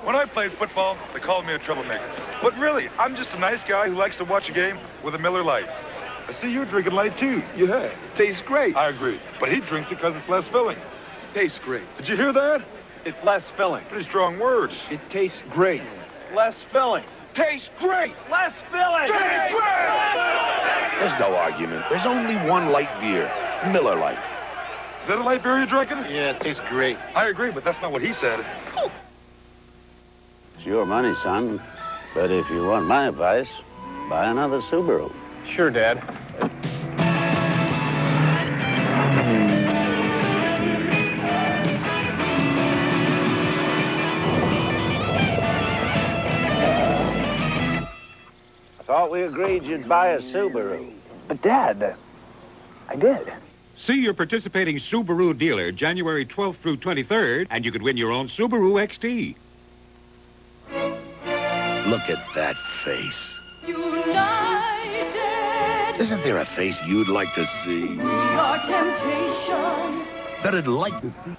When I played football, they called me a troublemaker. But really, I'm just a nice guy who likes to watch a game with a Miller Lite. I see you're drinking light, too. Yeah, it tastes great. I agree. But he drinks it because it's less filling. Tastes great. Did you hear that? It's less filling. Pretty strong words. It tastes great. Less filling. Tastes great. Less filling. Tastes great! There's no argument. There's only one light beer, Miller Lite. Is that a light beer you're drinking? Yeah, it tastes great. I agree, but that's not what he said. It's your money, son. But if you want my advice, buy another Subaru. Sure, Dad. I thought we agreed you'd buy a Subaru. But, Dad, I did. See your participating Subaru dealer January 12th through 23rd, and you could win your own Subaru XT. Look at that face. United. Isn't there a face you'd like to see? We are temptation. That'd like to see.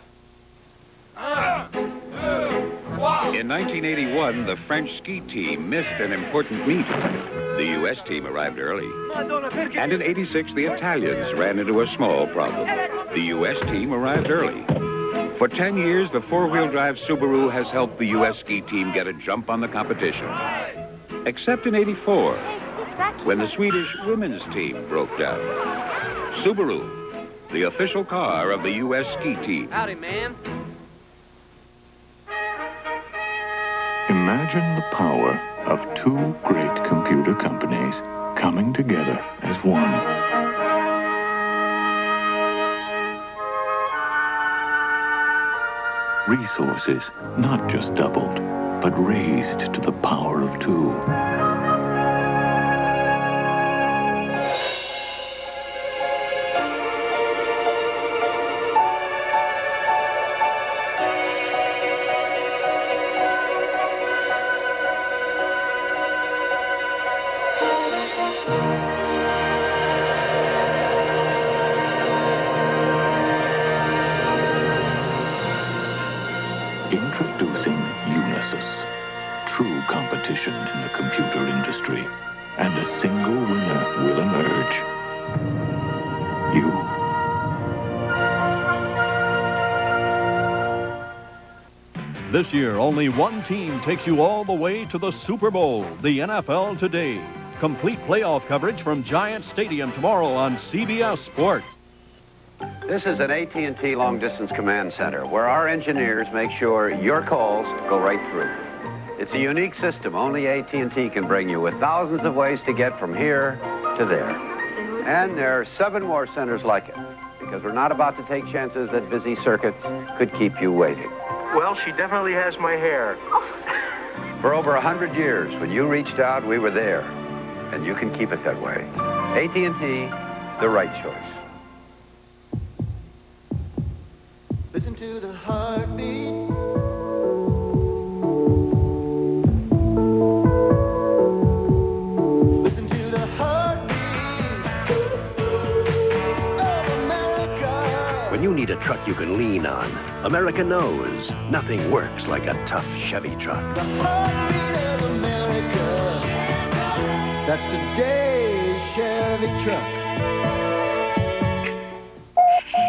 In 1981, the French ski team missed an important meet. The U.S. team arrived early. And in 86, the Italians ran into a small problem. The U.S. team arrived early. For 10 years, the four-wheel drive Subaru has helped the U.S. ski team get a jump on the competition. Except in 84, when the Swedish women's team broke down. Subaru, the official car of the U.S. ski team. Howdy, ma'am. Imagine the power of two great computer companies coming together as one. Resources not just doubled, but raised to the power of two. Introducing Unisys, true competition in the computer industry, and a single winner will emerge. You. This year, only one team takes you all the way to the Super Bowl, the NFL Today. Complete playoff coverage from Giant Stadium tomorrow on CBS Sports. This is an AT&T long-distance command center where our engineers make sure your calls go right through. It's a unique system only AT&T can bring you, with thousands of ways to get from here to there. And there are 7 more centers like it, because we're not about to take chances that busy circuits could keep you waiting. Well, she definitely has my hair. For over 100 years, when you reached out, we were there. And you can keep it that way. AT&T, the right choice. Listen to the heartbeat. Listen to the heartbeat of America. When you need a truck you can lean on, America knows nothing works like a tough Chevy truck. The heartbeat of America. That's today's Chevy truck.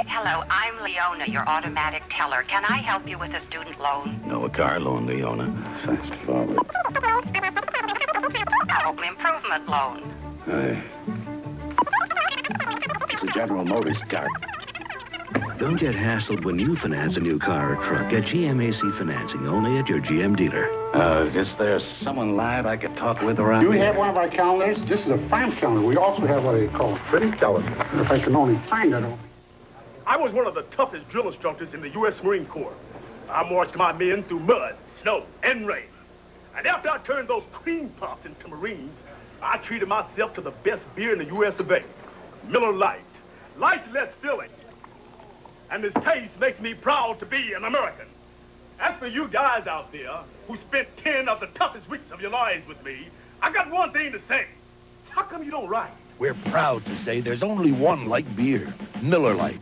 Hello, I'm Leona, your automatic teller. Can I help you with a student loan? No, a car loan, Leona. Fast forward. A home improvement loan. It's a General Motors car. Don't get hassled when you finance a new car or truck. Get GMAC financing only at your GM dealer. Is there someone live I could talk with around Do we here? have one of our calendars? This is a farm calendar. We also have what they call a printing calendar. If I can only find it. I was one of the toughest drill instructors in the U.S. Marine Corps. I marched my men through mud, snow, and rain. And after I turned those cream puffs into Marines, I treated myself to the best beer in the U.S. of A. Miller Lite. Light's less filling. And this taste makes me proud to be an American. As for you guys out there who spent 10 of the toughest weeks of your lives with me, I got one thing to say. How come you don't write? We're proud to say there's only one light beer, Miller Lite.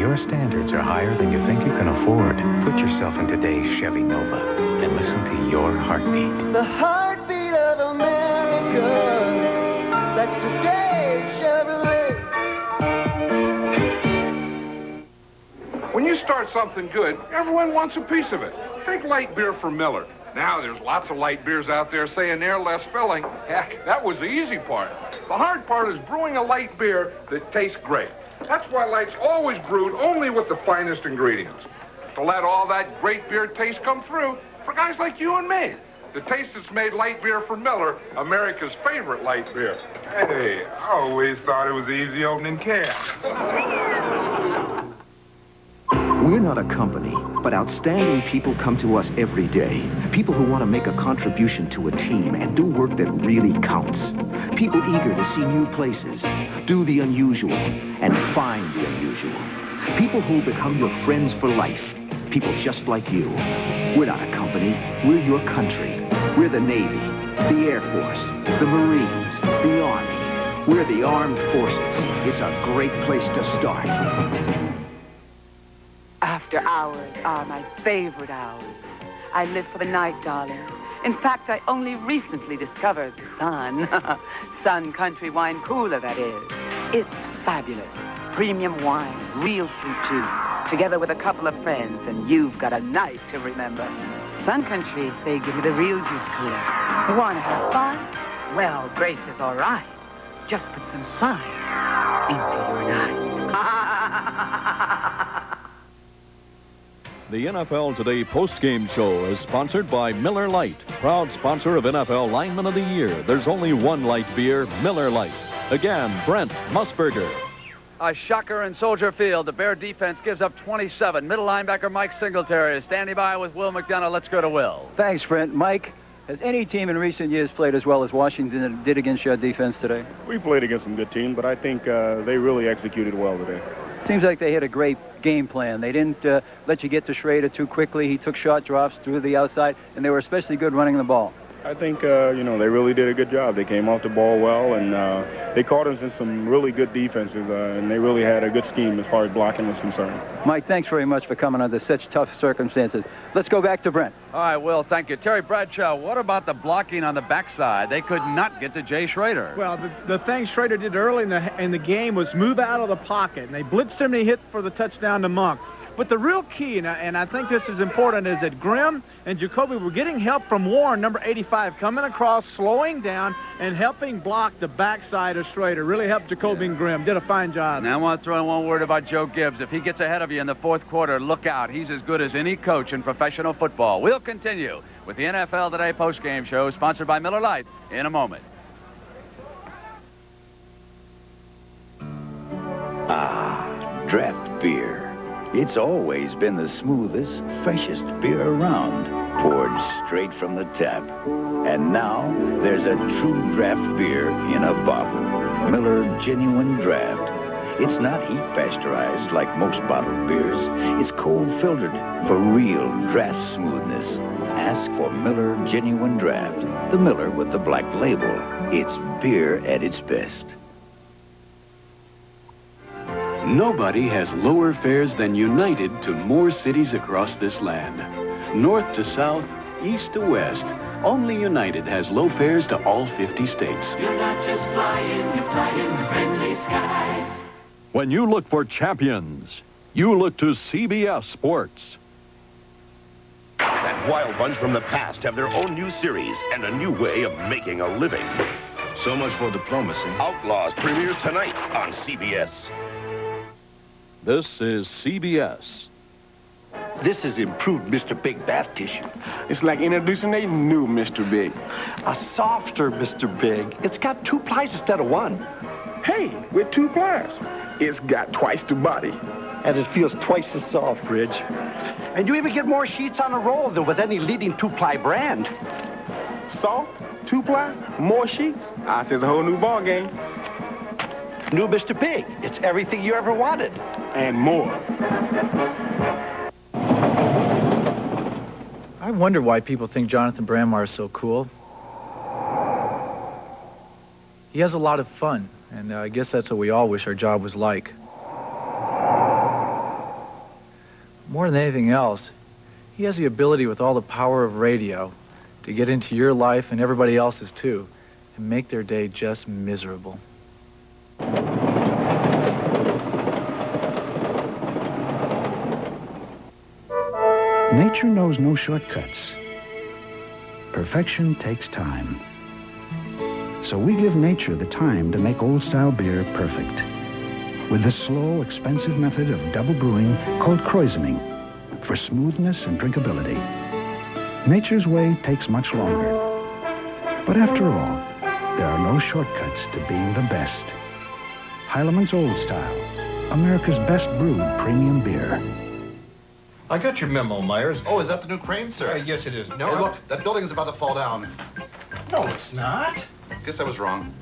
your standards are higher than you think you can afford, put yourself in today's Chevy Nova and listen to your heartbeat. The heartbeat of America. That's today's Chevrolet. When you start something good, everyone wants a piece of it. Take light beer from Miller. Now there's lots of light beers out there saying they're less filling. Heck, that was the easy part. The hard part is brewing a light beer that tastes great. That's why Light's always brewed only with the finest ingredients. To let all that great beer taste come through for guys like you and me. The taste that's made light beer from Miller America's favorite light beer. Hey, I always thought it was easy opening cans. We're not a company, but outstanding people come to us every day. People who want to make a contribution to a team and do work that really counts. People eager to see new places, do the unusual, and find the unusual. People who become your friends for life. People just like you. We're not a company. We're your country. We're the Navy, the Air Force, the Marines, the Army. We're the armed forces. It's a great place to start. After hours are my favorite hours. I live for the night, darling. In fact, I only recently discovered Sun. Sun Country Wine Cooler, that is. It's fabulous. Premium wine, real fruit juice, together with a couple of friends, and you've got a night to remember. Sun Country, they give you the real juice cooler. Want to have fun? Well, Grace is all right. Just put some fun into your night. The NFL Today postgame show is sponsored by Miller Lite, proud sponsor of NFL Lineman of the Year. There's only one light beer, Miller Lite. Again, Brent Musburger. A shocker in Soldier Field. The Bear defense gives up 27. Middle linebacker Mike Singletary is standing by with Will McDonough. Let's go to Will. Thanks, Brent. Mike, has any team in recent years played as well as Washington did against your defense today? We played against some good teams, but I think they really executed well today. Seems like they had a great game plan. They didn't let you get to Schrader too quickly. He took short drops through the outside, and they were especially good running the ball. I think, they really did a good job. They came off the ball well, and they caught us in some really good defenses, and they really had a good scheme as far as blocking was concerned. Mike, thanks very much for coming under such tough circumstances. Let's go back to Brent. All right, Will, thank you. Terry Bradshaw, what about the blocking on the backside? They could not get to Jay Schrader. Well, the thing Schrader did early in the game was move out of the pocket, and they blitzed him and he hit for the touchdown to Monk. But the real key, and I think this is important, is that Grimm and Jacoby were getting help from Warren, number 85, coming across, slowing down, and helping block the backside of Schrader. Really helped Jacoby and Grimm. Did a fine job. Now I want to throw in one word about Joe Gibbs. If he gets ahead of you in the fourth quarter, look out. He's as good as any coach in professional football. We'll continue with the NFL Today postgame show, sponsored by Miller Lite, in a moment. Ah, draft beer. It's always been the smoothest, freshest beer around, poured straight from the tap. And now, there's a true draft beer in a bottle. Miller Genuine Draft. It's not heat pasteurized like most bottled beers. It's cold filtered for real draft smoothness. Ask for Miller Genuine Draft, the Miller with the black label. It's beer at its best. Nobody has lower fares than United to more cities across this land. North to south, east to west, only United has low fares to all 50 states. You're not just flying, you're flying friendly skies. When you look for champions, you look to CBS Sports. That wild bunch from the past have their own new series and a new way of making a living. So much for diplomacy. Outlaws premieres tonight on CBS. This is CBS. This is improved Mr. Big bath tissue. It's like introducing a new Mr. Big. A softer Mr. Big. It's got 2 plies instead of 1. Hey, with 2 plies. It's got twice the body. And it feels twice as soft, Ridge. And you even get more sheets on a roll than with any leading 2-ply brand. Soft, 2-ply, more sheets. I say it's a whole new ball game. New Mr. Big. It's everything you ever wanted. And more. I wonder why people think Jonathan Brandmeier is so cool. He has a lot of fun, and I guess that's what we all wish our job was like. More than anything else, he has the ability with all the power of radio to get into your life and everybody else's too, and make their day just miserable. Nature knows no shortcuts. Perfection takes time. So we give nature the time to make old-style beer perfect. With the slow, expensive method of double brewing called krausening for smoothness and drinkability. Nature's way takes much longer. But after all, there are no shortcuts to being the best. Heileman's Old Style, America's best brewed premium beer. I got your memo, Myers. Oh, is that the new crane, sir? Yes, it is. No, hey, look, that building is about to fall down. No, it's not. Guess I was wrong.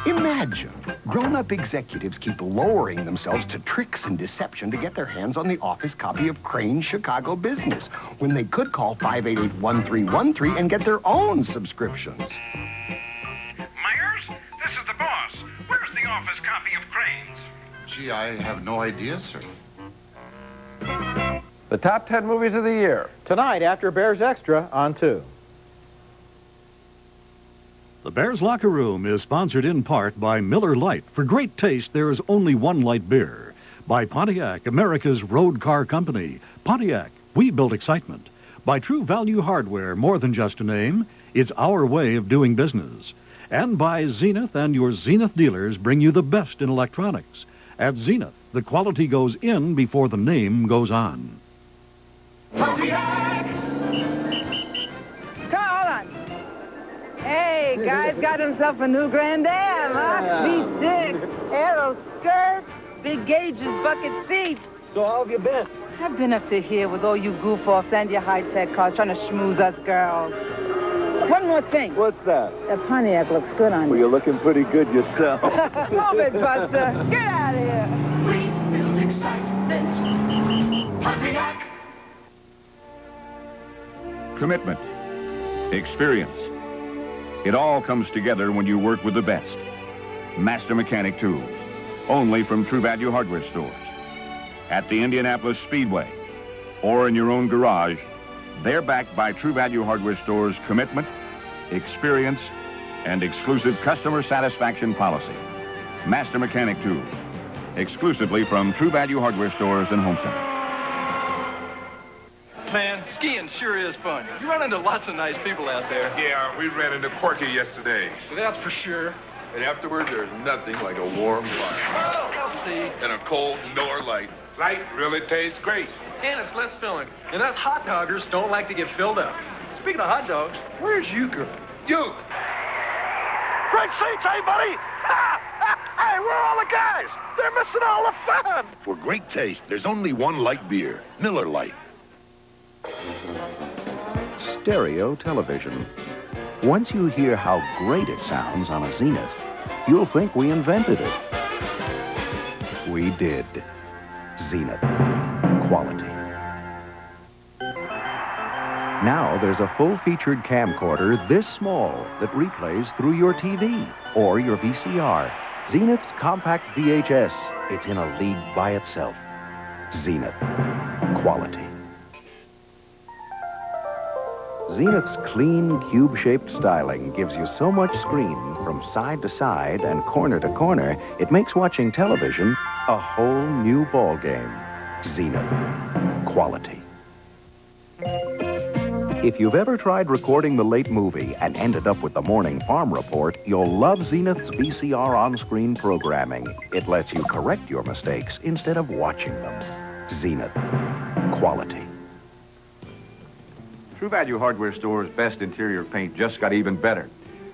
Imagine, grown-up executives keep lowering themselves to tricks and deception to get their hands on the office copy of Crane's Chicago Business, when they could call 588-1313 and get their own subscriptions. Myers, this is the boss. Where's the office copy of Crane's? Gee, I have no idea, sir. The top 10 movies of the year. Tonight, after Bears Extra, on 2. The Bears Locker Room is sponsored in part by Miller Lite. For great taste, there is only one light beer. By Pontiac, America's road car company. Pontiac, we build excitement. By True Value Hardware, more than just a name, it's our way of doing business. And by Zenith, and your Zenith dealers bring you the best in electronics. At Zenith, the quality goes in before the name goes on. Pontiac! Hold on. Hey, guy's got himself a new Grand Am, huh? V6, aero skirt, big gauges, bucket seats. So how have you been? I've been up to here with all you goof-offs and your high-tech cars trying to schmooze us girls. One more thing. What's that? That Pontiac looks good on you. Well, you're looking pretty good yourself. Move it, Buster. Get out of here. We build excitement. Pontiac. Commitment, experience. It all comes together when you work with the best. Master Mechanic Tools, only from True Value Hardware stores. At the Indianapolis Speedway or in your own garage, they're backed by True Value Hardware stores' commitment, experience, and exclusive customer satisfaction policy. Master Mechanic Tools, exclusively from True Value Hardware stores and home centers. Man, skiing sure is fun. You run into lots of nice people out there. Yeah, we ran into Corky yesterday. That's for sure. And afterwards, there's nothing like a warm fire. Well, we'll see. And a cold Nor Light. Light really tastes great. And it's less filling. And us hot doggers don't like to get filled up. Speaking of hot dogs, where's Euchre? You! Front seats, hey, buddy! Hey, where are all the guys? They're missing all the fun! For great taste, there's only one light beer, Miller Lite. Stereo television. Once you hear how great it sounds on a Zenith, you'll think we invented it. We did. Zenith. Quality. Now there's a full-featured camcorder this small that replays through your TV or your VCR. Zenith's compact VHS. It's in a league by itself. Zenith. Quality. Zenith's clean, cube-shaped styling gives you so much screen from side to side and corner to corner, it makes watching television a whole new ballgame. Zenith. Quality. If you've ever tried recording the late movie and ended up with the morning farm report, you'll love Zenith's VCR on-screen programming. It lets you correct your mistakes instead of watching them. Zenith. Quality. True Value Hardware Store's best interior paint just got even better.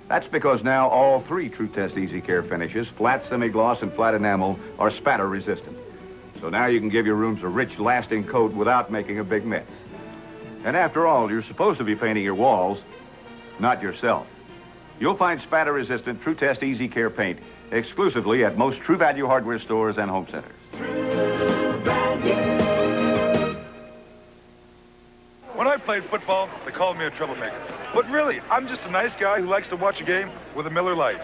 That's because now all three True Test Easy Care finishes, flat semi-gloss and flat enamel, are spatter resistant. So now you can give your rooms a rich, lasting coat without making a big mess. And after all, you're supposed to be painting your walls, not yourself. You'll find spatter-resistant True Test Easy Care paint exclusively at most True Value Hardware stores and home centers. When I played football, they called me a troublemaker. But really, I'm just a nice guy who likes to watch a game with a Miller Lite.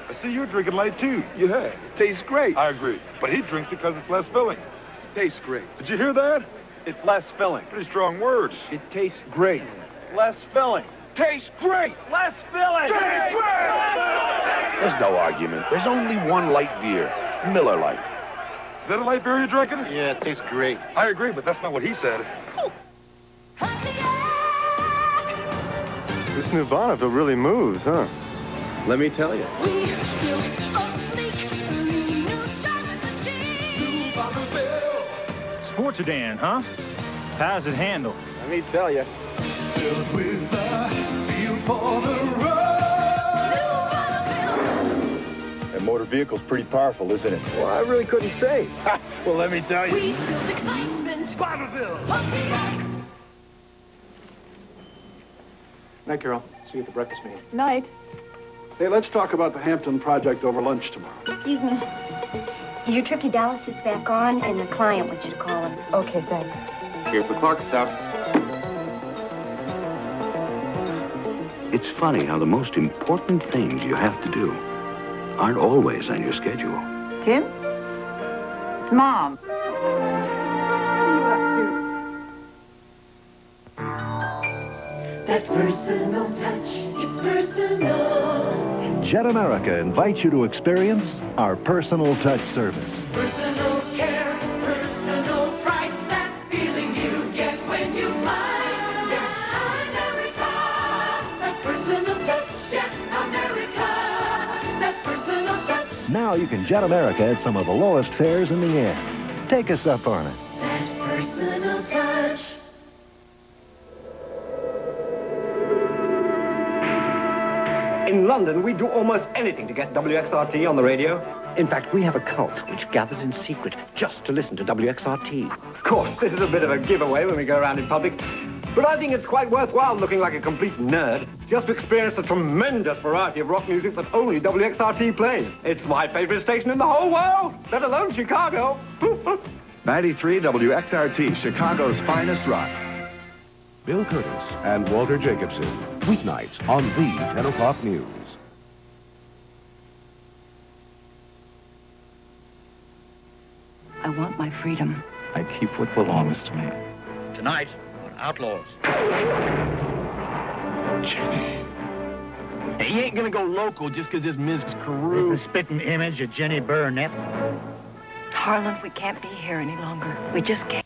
I see you're drinking light, too. Yeah, it tastes great. I agree. But he drinks it because it's less filling. Tastes great. Did you hear that? It's less filling. Pretty strong words. It tastes great. Less filling. Tastes great. Less filling. Tastes great. There's no argument. There's only one light beer, Miller Lite. Is that a light beer you're drinking? Yeah, it tastes great. I agree, but that's not what he said. This new Bonneville really moves, huh? Let me tell you. Sports sedan, huh? How's it handle? Let me tell you. Filled with the feel for the road. That motor vehicle's pretty powerful, isn't it? Well, I really couldn't say. Well, let me tell you. We build excitement. Bonneville. Night, Carol. See you at the breakfast meeting. Night. Hey, let's talk about the Hampton project over lunch tomorrow. Excuse me. Your trip to Dallas is back on, and the client wants you to call him. Okay, thanks. Here's the Clark stuff. It's funny how the most important things you have to do aren't always on your schedule. Tim? It's Mom. That personal touch, it's personal. Jet America invites you to experience our personal touch service. Personal care, personal pride, that feeling you get when you fly. Jet America, that personal touch, Jet America, that personal touch. Now you can Jet America at some of the lowest fares in the air. Take us up on it. That personal touch. In London, we do almost anything to get WXRT on the radio. In fact, we have a cult which gathers in secret just to listen to WXRT. Of course, this is a bit of a giveaway when we go around in public, but I think it's quite worthwhile looking like a complete nerd just to experience the tremendous variety of rock music that only WXRT plays. It's my favorite station in the whole world, let alone Chicago. 93 WXRT, Chicago's finest rock. Bill Curtis and Walter Jacobson, weeknights on the 10 o'clock news. I want my freedom. I keep what belongs to me. Tonight, on Outlaws. Jenny. He ain't gonna go local just because this Ms. Carew... The spitting image of Jenny Burnett. Harlan, we can't be here any longer. We just can't.